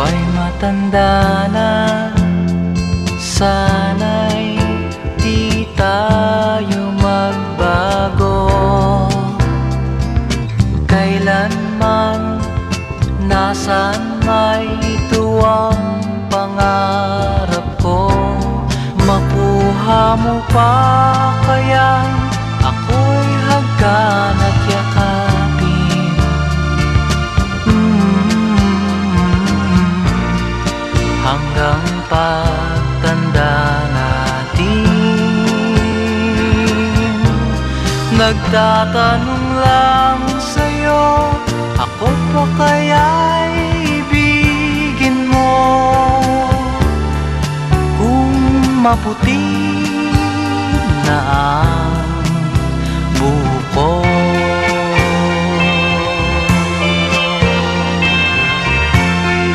ay matanda na, sana'y di tayo magbago. Kailanman, nasaan may ito ang pangarap ko. Makuha mo pa kaya ako'y hagkan at yakapin. Hanggang pagtanda natin, nagtatanong lang sa'yo, ako pa kaya'y ibigin mo? Kung maputi na